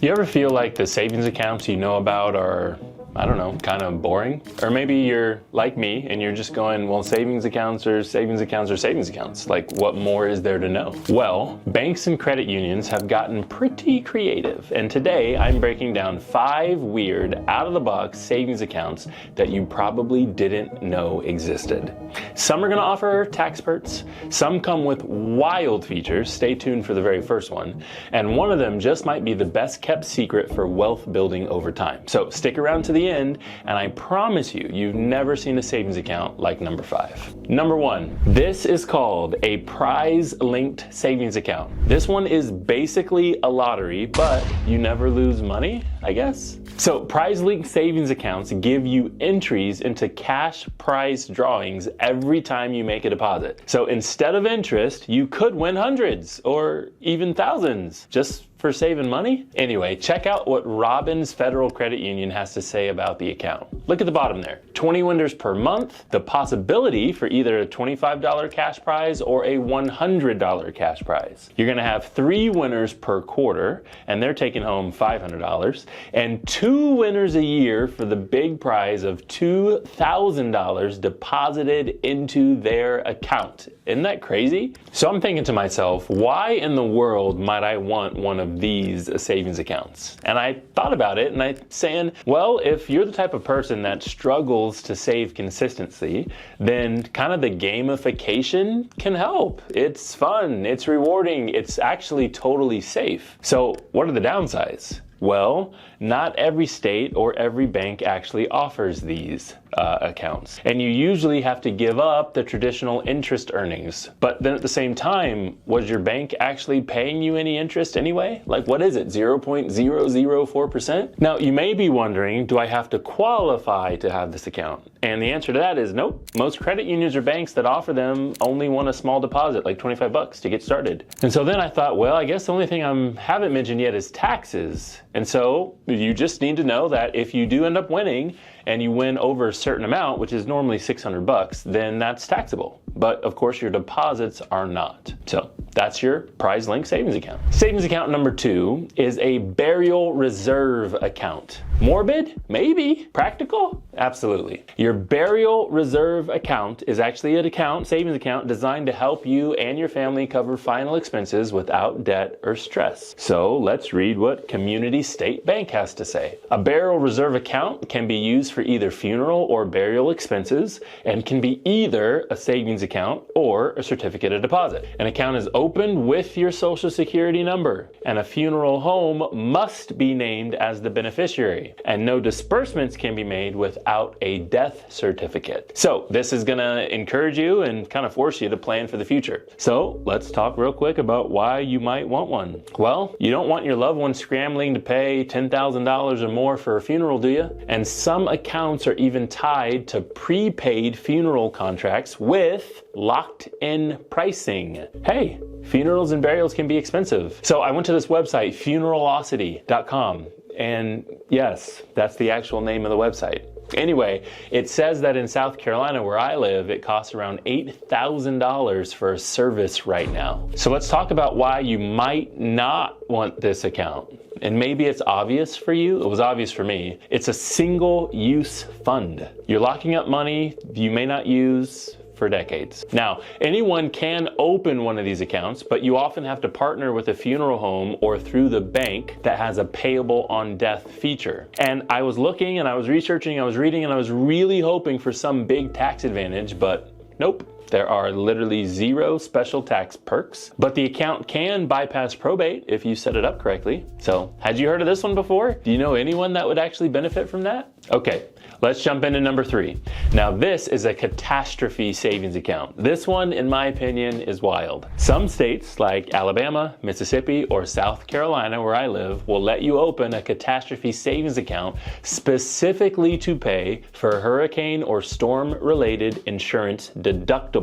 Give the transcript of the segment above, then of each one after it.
You ever feel like the savings accounts you know about are, I don't know, kind of boring? Or maybe you're like me and you're just going, well, savings accounts are savings accounts are savings accounts. Like, what more is there to know? Well, banks and credit unions have gotten pretty creative. And today I'm breaking down 5 weird, out-of-the-box savings accounts that you probably didn't know existed. Some are going to offer tax perks. Some come with wild features. Stay tuned for the very first one. And one of them just might be the best kept secret for wealth building over time. So stick around to the end, and I promise you, you've never seen a savings account like number 5. Number 1, this is called a prize-linked savings account. This one is basically a lottery, but you never lose money, I guess. So prize-linked savings accounts give you entries into cash prize drawings every time you make a deposit. So instead of interest, you could win hundreds or even thousands just for saving money? Anyway, check out what Robbins Federal Credit Union has to say about the account. Look at the bottom there. 20 winners per month, the possibility for either a $25 cash prize or a $100 cash prize. You're gonna have 3 winners per quarter, and they're taking home $500, and 2 winners a year for the big prize of $2,000 deposited into their account. Isn't that crazy? So I'm thinking to myself, why in the world might I want one of these savings accounts? And I thought about it, and I'm saying, well, if you're the type of person that struggles to save consistently, then kind of the gamification can help. It's fun, it's rewarding, it's actually totally safe. So what are the downsides? Well, not every state or every bank actually offers these accounts. And you usually have to give up the traditional interest earnings. But then at the same time, was your bank actually paying you any interest anyway? Like, what is it, 0.004%? Now, you may be wondering, do I have to qualify to have this account? And the answer to that is nope. Most credit unions or banks that offer them only want a small deposit, like 25 bucks to get started. And so then I thought, well, I guess the only thing I haven't mentioned yet is taxes. And so you just need to know that if you do end up winning and you win over a certain amount, which is normally 600 bucks, then that's taxable. But of course your deposits are not. So that's your prize-linked savings account. Savings account number 2 is a burial reserve account. Morbid? Maybe. Practical? Absolutely. Your burial reserve account is actually an account, savings account, designed to help you and your family cover final expenses without debt or stress. So let's read what Community State Bank has to say. A burial reserve account can be used for either funeral or burial expenses and can be either a savings account or a certificate of deposit. An account is opened with your social security number, and a funeral home must be named as the beneficiary, and no disbursements can be made without a death certificate. So this is gonna encourage you and kind of force you to plan for the future. So let's talk real quick about why you might want one. Well, you don't want your loved one scrambling to pay $10,000 or more for a funeral, do you? And some accounts are even tied to prepaid funeral contracts with locked-in pricing. Hey, funerals and burials can be expensive. So I went to this website, funeralocity.com, and yes, that's the actual name of the website. Anyway, it says that in South Carolina, where I live, it costs around $8,000 for a service right now. So let's talk about why you might not want this account. And maybe it's obvious for you. It was obvious for me. It's a single-use fund. You're locking up money you may not use for decades. Now, anyone can open one of these accounts, but you often have to partner with a funeral home or through the bank that has a payable on death feature. And I was looking and I was researching, I was reading, and I was really hoping for some big tax advantage, but nope. There are literally 0 special tax perks, but the account can bypass probate if you set it up correctly. So, had you heard of this one before? Do you know anyone that would actually benefit from that? Okay, let's jump into number 3. Now this is a catastrophe savings account. This one, in my opinion, is wild. Some states like Alabama, Mississippi, or South Carolina, where I live, will let you open a catastrophe savings account specifically to pay for hurricane or storm-related insurance deductibles.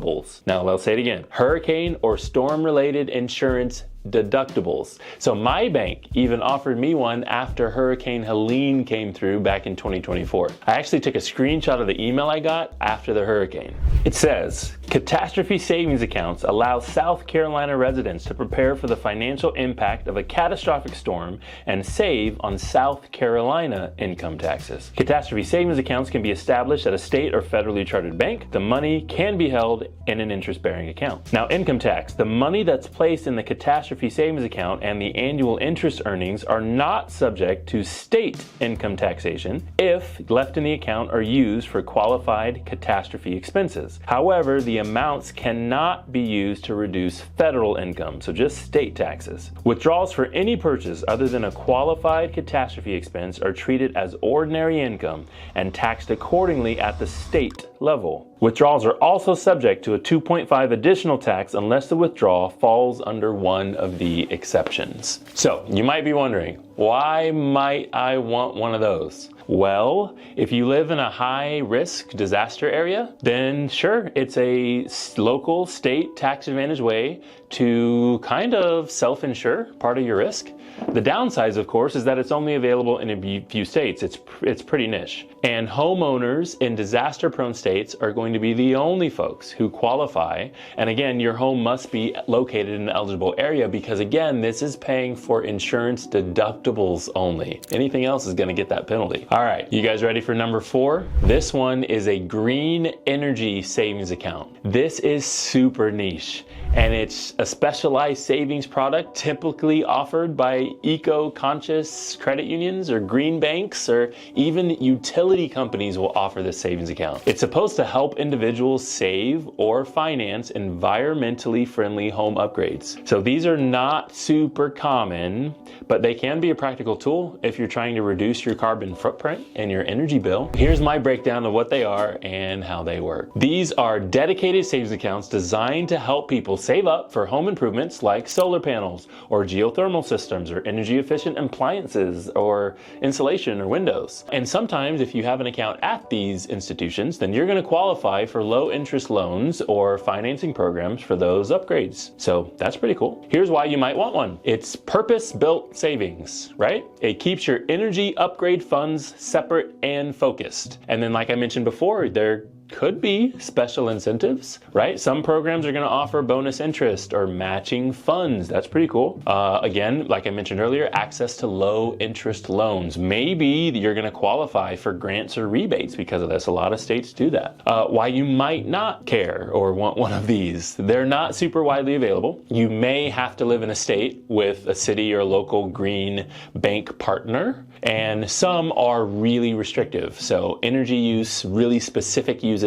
Now, I'll say it again. Hurricane or storm-related insurance deductibles. So my bank even offered me one after Hurricane Helene came through back in 2024. I actually took a screenshot of the email I got after the hurricane. It says, Catastrophe Savings Accounts allow South Carolina residents to prepare for the financial impact of a catastrophic storm and save on South Carolina income taxes. Catastrophe Savings Accounts can be established at a state or federally chartered bank. The money can be held in an interest-bearing account. Now, income tax. The money that's placed in the Catastrophe Savings Account and the annual interest earnings are not subject to state income taxation if left in the account are used for qualified catastrophe expenses. However, the amounts cannot be used to reduce federal income, so just state taxes. Withdrawals for any purchase other than a qualified catastrophe expense are treated as ordinary income and taxed accordingly at the state level. Withdrawals are also subject to a 2.5 additional tax unless the withdrawal falls under one of the exceptions. So you might be wondering, why might I want one of those? Well, if you live in a high-risk disaster area, then sure, it's a local state tax advantage way to kind of self-insure part of your risk. The downside, of course, is that it's only available in a few states. It's pretty niche. And homeowners in disaster-prone states are going to be the only folks who qualify. And again, your home must be located in an eligible area because, again, this is paying for insurance deductibles only. Anything else is going to get that penalty. All right, you guys ready for number 4? This one is a green energy savings account. This is super niche, and it's a specialized savings product typically offered by eco-conscious credit unions or green banks, or even utility companies will offer this savings account. It's supposed to help individuals save or finance environmentally friendly home upgrades. So these are not super common, but they can be a practical tool if you're trying to reduce your carbon footprint and your energy bill. Here's my breakdown of what they are and how they work. These are dedicated savings accounts designed to help people save up for home improvements like solar panels or geothermal systems or energy efficient appliances or insulation or windows. And sometimes if you have an account at these institutions, then you're going to qualify for low interest loans or financing programs for those upgrades. So that's pretty cool. Here's why you might want one. It's purpose-built savings, right? It keeps your energy upgrade funds separate and focused. And then like I mentioned before, they're could be special incentives, right? Some programs are going to offer bonus interest or matching funds. That's pretty cool. Again, like I mentioned earlier, access to low interest loans. Maybe you're going to qualify for grants or rebates because of this. A lot of states do that. Why you might not care or want one of these. They're not super widely available. You may have to live in a state with a city or local green bank partner, and some are really restrictive. So energy use, really specific uses.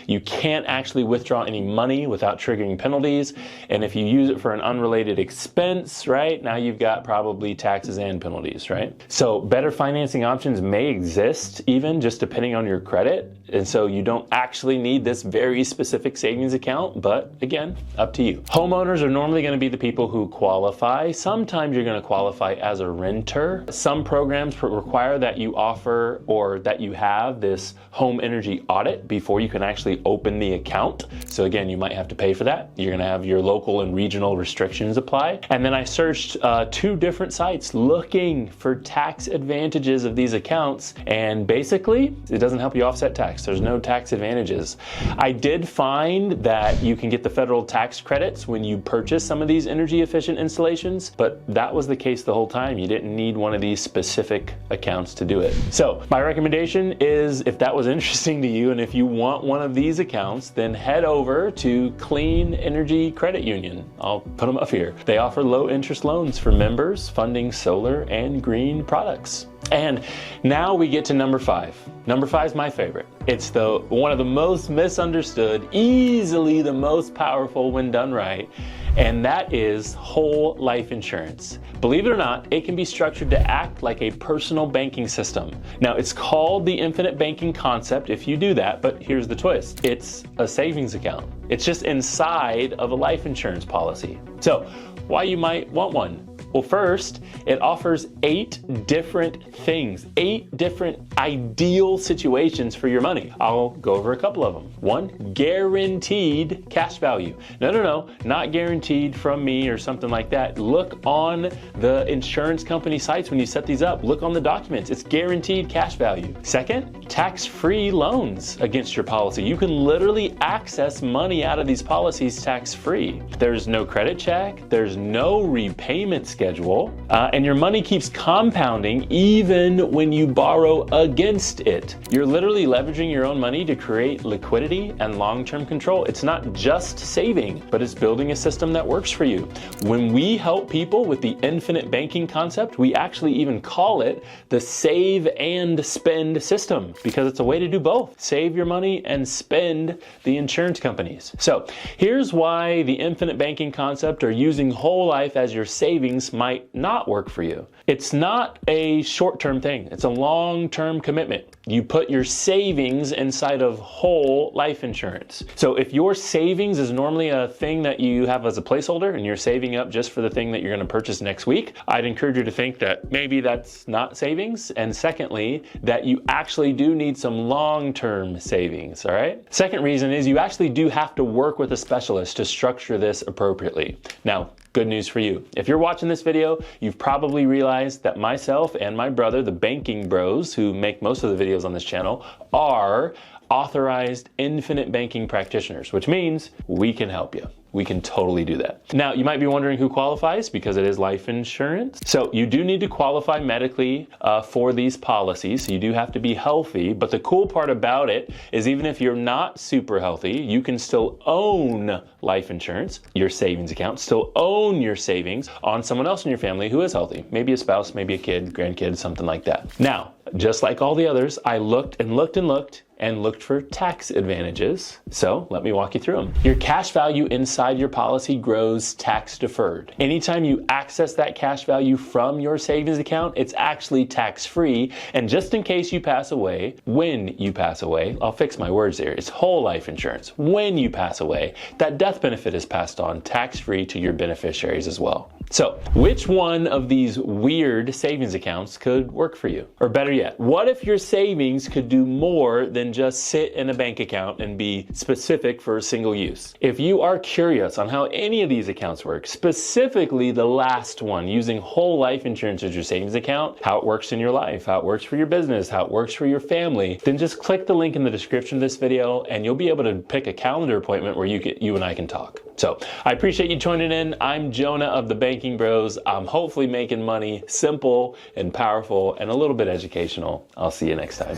You can't actually withdraw any money without triggering penalties. And if you use it for an unrelated expense, right, now you've got probably taxes and penalties, right? So better financing options may exist even just depending on your credit. And so you don't actually need this very specific savings account, but again, up to you. Homeowners are normally going to be the people who qualify. Sometimes you're going to qualify as a renter. Some programs require that you offer or that you have this home energy audit before you can actually open the account. So again, you might have to pay for that. You're gonna have your local and regional restrictions apply. And then I searched 2 different sites looking for tax advantages of these accounts. And basically, it doesn't help you offset tax. There's no tax advantages. I did find that you can get the federal tax credits when you purchase some of these energy efficient installations, but that was the case the whole time. You didn't need one of these specific accounts to do it. So my recommendation is, if that was interesting to you and if you want one of these accounts, then head over to Clean Energy Credit Union. I'll put them up here. They offer low interest loans for members funding solar and green products. And now we get to number 5. Number 5 is my favorite. It's one of the most misunderstood, easily the most powerful when done right, and that is whole life insurance. Believe it or not, it can be structured to act like a personal banking system. Now, it's called the infinite banking concept if you do that, but here's the twist. It's a savings account. It's just inside of a life insurance policy. So, why you might want one? Well, first, it offers 8 different things, 8 different ideal situations for your money. I'll go over a couple of them. 1, guaranteed cash value. No, not guaranteed from me or something like that. Look on the insurance company sites when you set these up. Look on the documents. It's guaranteed cash value. Second, tax-free loans against your policy. You can literally access money out of these policies tax-free. There's no credit check. There's no repayment schedule. And your money keeps compounding even when you borrow against it. You're literally leveraging your own money to create liquidity and long-term control. It's not just saving, but it's building a system that works for you. When we help people with the infinite banking concept, we actually even call it the save and spend system, because it's a way to do both. Save your money and spend the insurance companies. So here's why the infinite banking concept or using whole life as your savings might not work for you. It's not a short-term thing. It's a long-term commitment. You put your savings inside of whole life insurance. So if your savings is normally a thing that you have as a placeholder and you're saving up just for the thing that you're going to purchase next week, I'd encourage you to think that maybe that's not savings. And secondly, that you actually do need some long-term savings, all right? Second reason is you actually do have to work with a specialist to structure this appropriately. Now, good news for you. If you're watching this video, you've probably realized that myself and my brother, the banking bros who make most of the videos on this channel, are authorized infinite banking practitioners, which means we can help you. We can totally do that. Now, you might be wondering who qualifies, because it is life insurance. So you do need to qualify medically for these policies. So you do have to be healthy. But the cool part about it is even if you're not super healthy, you can still own life insurance, your savings account, still own your savings on someone else in your family who is healthy. Maybe a spouse, maybe a kid, grandkid, something like that. Now, just like all the others, I looked and looked and looked and looked for tax advantages. So let me walk you through them. Your cash value inside your policy grows tax deferred. Anytime you access that cash value from your savings account, it's actually tax free. And just in case you pass away, when you pass away, I'll fix my words here. It's whole life insurance. When you pass away, that death benefit is passed on tax free to your beneficiaries as well. So which one of these weird savings accounts could work for you? Or better yet, what if your savings could do more than just sit in a bank account and be specific for a single use? If you are curious on how any of these accounts work, specifically the last one, using whole life insurance as your savings account, how it works in your life, how it works for your business, how it works for your family, then just click the link in the description of this video and you'll be able to pick a calendar appointment where you and I can talk. So I appreciate you tuning in. I'm Jonah of the Banking Bros. I'm hopefully making money simple and powerful and a little bit educational. I'll see you next time.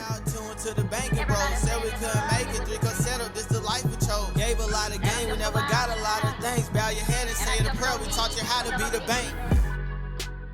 Gave a lot of game, we never got a lot of things. Bow your head and say the prayer. We taught you how to be the bank.